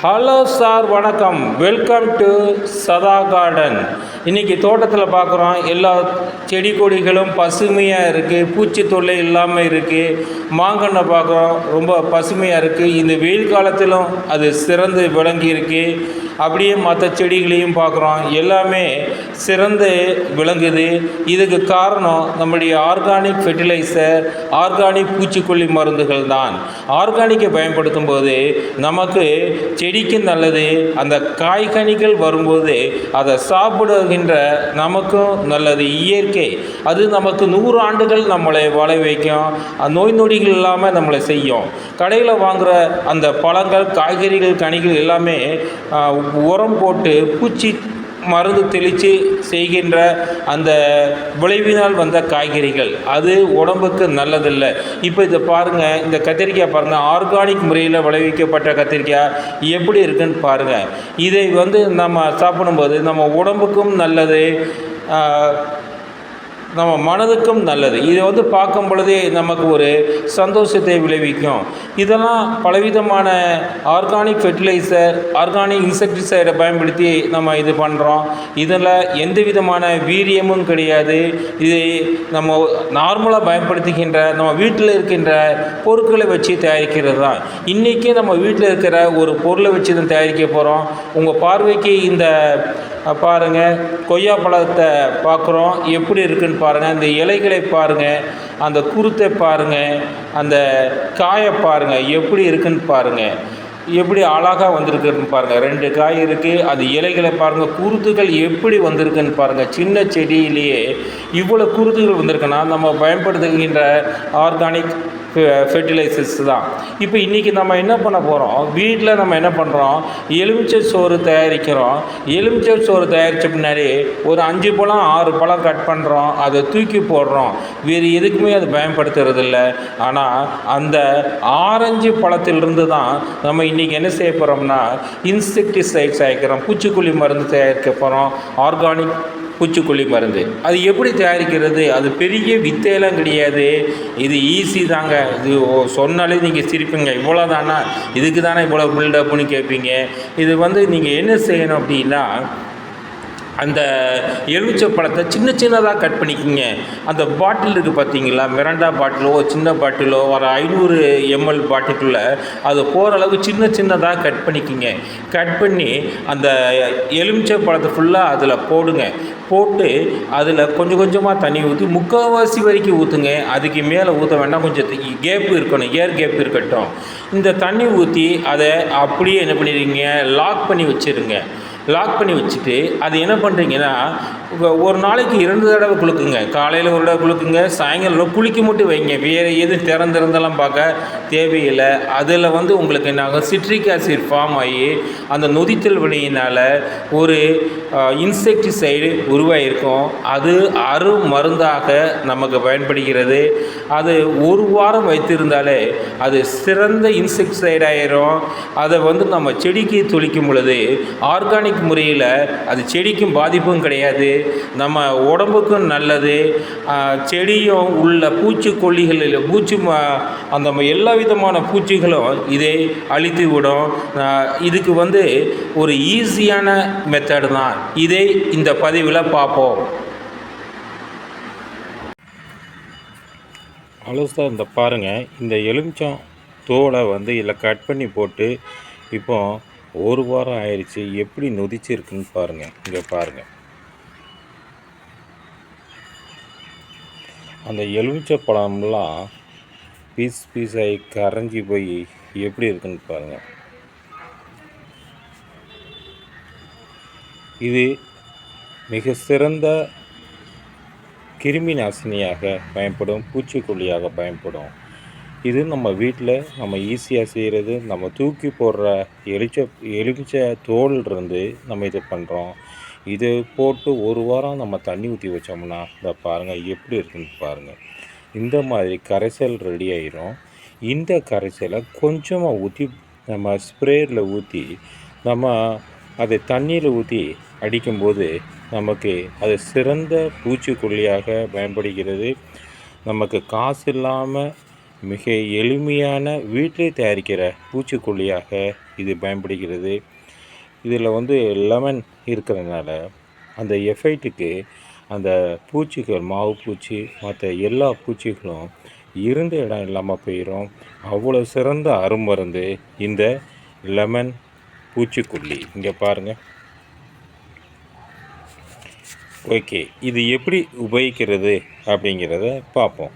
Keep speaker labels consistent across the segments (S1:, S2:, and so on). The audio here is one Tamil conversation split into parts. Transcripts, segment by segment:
S1: ஹலோ சார், வணக்கம். வெல்கம் டு சதா கார்டன். இன்றைக்கி தோட்டத்தில் பார்க்குறோம், எல்லா செடி கொடிகளும் பசுமையாக இருக்குது, பூச்சி தொல்லை இல்லாமல் இருக்குது. மாங்கன்னை பார்க்குறோம், ரொம்ப பசுமையாக இருக்குது. இந்த வெயில் காலத்திலும் அது சிறந்து விளங்கி இருக்குது. அப்படியே மற்ற செடிகளையும் பார்க்குறோம், எல்லாமே சிறந்து விளங்குது. இதுக்கு காரணம் நம்முடைய ஆர்கானிக் ஃபெர்டிலைசர், ஆர்கானிக் பூச்சிக்கொல்லி மருந்துகள் தான். ஆர்கானிக்கை பயன்படுத்தும் போது நமக்கு செடிக்கு நல்லது. அந்த காய்கனிகள் வரும்போது அதை சாப்பிடுகின்ற நமக்கும் நல்லது. இயற்கை அது நமக்கு 100 ஆண்டுகள் நம்மளை வாழ வைக்கும், நோய் நொடிகள் இல்லாமல் நம்மளை செய்யும். கடையில் வாங்குகிற அந்த பழங்கள், காய்கறிகள், கனிகள் எல்லாமே உரம் போட்டு பூச்சி மருந்து தெளித்து செய்கின்ற அந்த விளைவினால் வந்த காய்கறிகள், அது உடம்புக்கு நல்லதில்லை. இப்போ இதை பாருங்கள், இந்த கத்திரிக்காய் பாருங்கள், ஆர்கானிக் முறையில் விளைவிக்கப்பட்ட கத்திரிக்காய் எப்படி இருக்குன்னு பாருங்கள். இதை நம்ம சாப்பிடும்போது நம்ம உடம்புக்கும் நல்லது, நம்ம மனதுக்கும் நல்லது. இதை பார்க்கும் பொழுதே நமக்கு ஒரு சந்தோஷத்தை விளைவிக்கும். இதெல்லாம் பலவிதமான ஆர்கானிக் ஃபெர்டிலைசர், ஆர்கானிக் இன்செக்டிசைடை பயன்படுத்தி நம்ம இது பண்ணுறோம். இதில் எந்த விதமான வீரியமும் கிடையாது. இது நம்ம நார்மலாக பயன்படுத்துகின்ற நம்ம வீட்டில் இருக்கின்ற பொருட்களை வச்சு தயாரிக்கிறது தான். இன்றைக்கி நம்ம வீட்டில் இருக்கிற ஒரு பொருளை வச்சு தான் தயாரிக்க போகிறோம். உங்கள் பார்வைக்கு இந்த பாருங்கள், கொய்யா பழத்தை பார்க்குறோம், எப்படி இருக்குன்னு பாருங்கள். இந்த இலைகளை பாருங்கள், அந்த குருத்தை பாருங்கள், அந்த காயை பாருங்கள், எப்படி இருக்குன்னு பாருங்கள். எப்படி அழகாக வந்திருக்குன்னு பாருங்கள். 2 காய் இருக்குது. அது இலைகளை பாருங்கள், குருத்துகள் எப்படி வந்திருக்குன்னு பாருங்கள். சின்ன செடியிலேயே இவ்வளோ குருத்துகள் வந்திருக்குன்னா நம்ம பயன்படுத்துகின்ற ஆர்கானிக் ஃபெர்டிலைசர்ஸ் தான். இப்போ இன்றைக்கி நம்ம என்ன பண்ண போகிறோம், வீட்டில் நம்ம என்ன பண்ணுறோம், எலுமிச்சை சோறு தயாரிக்கிறோம். எலுமிச்சை சோறு தயாரித்த பின்னாடி ஒரு 5 பழம் 6 பழம் கட் பண்ணுறோம், அதை தூக்கி போடுறோம். வேறு எதுக்குமே அது பயன்படுத்துறது இல்லை. ஆனால் அந்த ஆரஞ்சு பழத்திலிருந்து தான் நம்ம இன்றைக்கி என்ன செய்ய போகிறோம்னா இன்செக்டிசைட்ஸ் தயாரிக்கிறோம், பூச்சிக்கொல்லி மருந்து தயாரிக்க போகிறோம். ஆர்கானிக் பூச்சிக்கொல்லி மருந்து அது எப்படி தயாரிக்கிறது, அது பெரிய வித்தையெல்லாம் கிடையாது. இது ஈஸி தாங்க. இது சொன்னாலே நீங்கள் சிரிப்பீங்க, இவ்வளோ தானா, இதுக்கு தானே இவ்வளோ பில்டப்னு கேட்பீங்க. இது நீங்கள் என்ன செய்யணும் அப்படின்னா, அந்த எலுமிச்சை பழத்தை சின்ன சின்னதாக கட் பண்ணிக்கிங்க. அந்த பாட்டில் இருக்குது பார்த்தீங்களா, மிரண்டா பாட்டிலோ சின்ன பாட்டிலோ ஒரு 500 ml பாட்டிலுக்குள்ளே அது போகிற அளவுக்கு சின்ன சின்னதாக கட் பண்ணிக்கிங்க. கட் பண்ணி அந்த எலுமிச்சை பழத்தை ஃபுல்லாக அதில் போடுங்க. போட்டு அதில் கொஞ்சம் கொஞ்சமாக தண்ணி ஊற்றி முக்கால்வாசி வரைக்கும் ஊற்றுங்க. அதுக்கு மேலே ஊற்ற வேண்டாம், கொஞ்சம் கேப்பு இருக்கணும், ஏர் கேப் இருக்கட்டும். இந்த தண்ணி ஊற்றி அதை அப்படியே என்ன பண்ணிடுறீங்க, லாக் பண்ணி வச்சுருங்க. லாக் பண்ணி வச்சுட்டு அது என்ன பண்ணுறீங்கன்னா, ஒரு நாளைக்கு 2 தடவை குளுக்குங்க. காலையில் ஒரு தடவை குளுக்குங்க, சாயங்காலம் குளிக்க மட்டும் வைங்க. வேறு எதுவும் திறந்தெல்லாம் பார்க்க தேவையில்லை. அதில் உங்களுக்கு என்ன ஆகும், சிட்ரிக் ஆசிட் ஃபார்ம் ஆகி அந்த நொதித்தல் வினையினால் ஒரு இன்செக்டிசைடு உருவாகிருக்கும். அது மருந்தாக நமக்கு பயன்படுகிறது. அது 1 வாரம் வைத்திருந்தாலே அது சிறந்த இன்செக்டிசைடு ஆயிரும். அதை நம்ம செடிக்கு தெளிக்கும் பொழுது ஆர்கானிக் முறையில் அது செடிக்கும் பாதிப்பும் கிடையாது, நம்ம உடம்புக்கும் நல்லது. செடியும் உள்ள பூச்சிக்கொல்லிகளில் அந்த எல்லா விதமான பூச்சிகளும் இதை அழித்து விடும். இதுக்கு ஒரு ஈஸியான மெத்தட் தான். இதை இந்த பதிவில் பார்ப்போம். ஹலோ சார், இந்த பாருங்கள், இந்த எலுமிச்சம் தோலை இதில் கட் பண்ணி போட்டு இப்போ 1 வாரம் ஆயிடுச்சு. எப்படி நொதிச்சிருக்குன்னு பாருங்கள். இங்கே பாருங்கள், அந்த எலுமிச்சை பழம்லாம் பீஸாகி கரைஞ்சி போய் எப்படி இருக்குன்னு பாருங்கள். இது மிக சிறந்த கிருமி நாசினியாக பயன்படும், பூச்சிக்கொல்லியாக பயன்படும். இது நம்ம வீட்டில் நம்ம ஈஸியாக செய்கிறது. நம்ம தூக்கி போடுற எலுமிச்சை தோலிருந்து நம்ம இது பண்ணுறோம். இது போட்டு 1 வாரம் நம்ம தண்ணி ஊற்றி வச்சோம்னா இதை பாருங்கள் எப்படி இருக்குன்னு பாருங்கள். இந்த மாதிரி கரைசல் ரெடி ஆயிரும். இந்த கரைசலை கொஞ்சமாக ஊற்றி நம்ம ஸ்ப்ரேயில் ஊற்றி நம்ம அதை தண்ணியில் ஊற்றி அடிக்கும்போது நமக்கு அது சிறந்த பூச்சிக்கொல்லியாக பயன்படுகிறது. நமக்கு காசு இல்லாமல் மிக எளிமையான வீட்டிலே தயாரிக்கிற பூச்சிக்கொல்லியாக இது பயன்படுகிறது. இதில் லெமன் இருக்கிறதுனால அந்த எஃபெக்ட்டுக்கு அந்த பூச்சிகள், மாவு பூச்சி மற்ற எல்லா பூச்சிகளும் இருந்த இடம் இல்லாமல் போயிடும். அவ்வளோ சிறந்த அருமருந்து இந்த லெமன் பூச்சிக்கொல்லி. இங்கே பாருங்கள். ஓகே, இது எப்படி உபயோகிக்கிறது அப்படிங்கிறத பார்ப்போம்.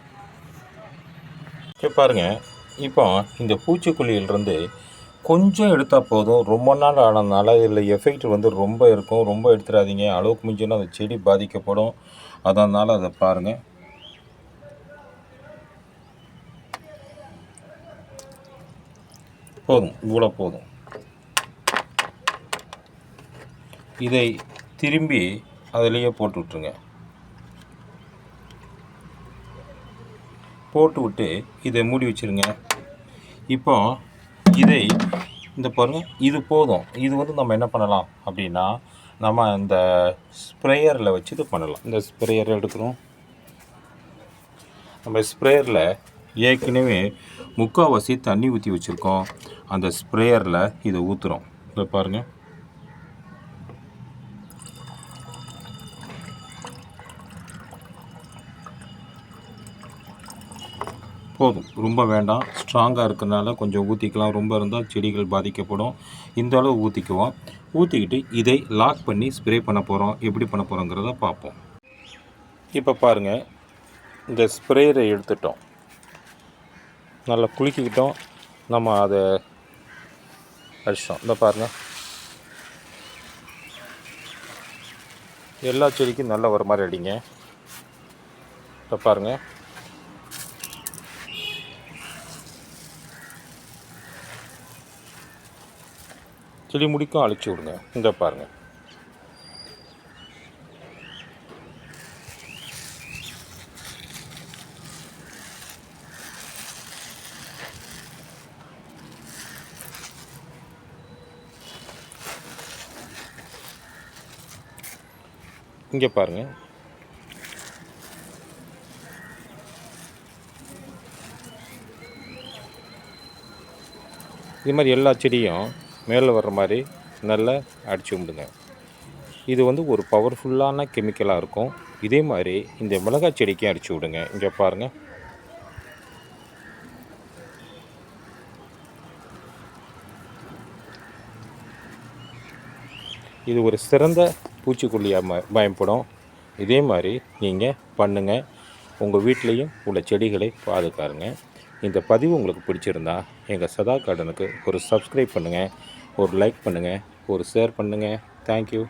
S1: இப்போ பாருங்கள், இப்போ இந்த பூச்சிக்கொல்லியிலிருந்து கொஞ்சம் எடுத்தால் போதும். ரொம்ப நாள் ஆனதுனால இதில் எஃபெக்ட் ரொம்ப இருக்கும். ரொம்ப எடுத்துடாதீங்க. அளவுக்கு மிஞ்சினா அந்த செடி பாதிக்கப்படும். அதனால் அதை பாருங்கள். போதும், இவ்வளோ போதும். இதை திரும்பி அதிலேயே போட்டு விட்ருங்க. போட்டு விட்டு இதை மூடி வச்சுருங்க. இப்போ இதை இந்த பாருங்கள், இது போதும். இது நம்ம என்ன பண்ணலாம் அப்படின்னா, நம்ம இந்த ஸ்ப்ரேயரில் வச்சு இது பண்ணலாம். இந்த ஸ்ப்ரேயரை எடுக்கிறோம். நம்ம ஸ்ப்ரேயரில் ஏற்கனவே முக்கால்வாசி தண்ணி ஊற்றி வச்சுருக்கோம். அந்த ஸ்ப்ரேயரில் இதை ஊற்றுறோம். இதை பாருங்கள். போதும், ரொம்ப வேண்டாம். ஸ்ட்ராங்காக இருக்கிறதுனால கொஞ்சம் ஊற்றிக்கலாம். ரொம்ப இருந்தால் செடிகள் பாதிக்கப்படும். இந்த அளவு ஊற்றிக்குவோம். ஊற்றிக்கிட்டு இதை லாக் பண்ணி ஸ்ப்ரே பண்ண போகிறோம். எப்படி பண்ண போகிறோங்கிறத பார்ப்போம். இப்போ பாருங்கள், இந்த ஸ்ப்ரேயரை எடுத்துட்டோம். நல்லா குலுக்கிக்கிட்டோம். நம்ம அதை அடிச்சிட்டோம். இந்த பாருங்கள், எல்லா செடிக்கும் நல்லா வர மாதிரி அடிங்க. இப்போ பாருங்கள், செடி முடிக்கும் அழிச்சு விடுங்க. இந்த பாருங்கள், இங்கே பாருங்கள். இது மாதிரி எல்லா செடியும் மேலே வர்ற மாதிரி நல்லா அடித்து விடுங்க. இது ஒரு பவர்ஃபுல்லான கெமிக்கலாக இருக்கும். இதே மாதிரி இந்த மிளகாய் செடிக்கும் அடித்து விடுங்க. இங்கே பாருங்கள். இது ஒரு சிறந்த பூச்சிக்கொல்லியாக பயன்படும். இதே மாதிரி நீங்கள் பண்ணுங்கள். உங்கள் வீட்லேயும் உள்ள செடிகளை பாதுகாருங்க. இந்த பதிவு உங்களுக்கு பிடிச்சிருந்தா எங்கள் சதா கார்டனுக்கு ஒரு சப்ஸ்கிரைப் பண்ணுங்கள், ஒரு லைக் பண்ணுங்கள், ஒரு ஷேர் பண்ணுங்கள். தேங்க்யூ.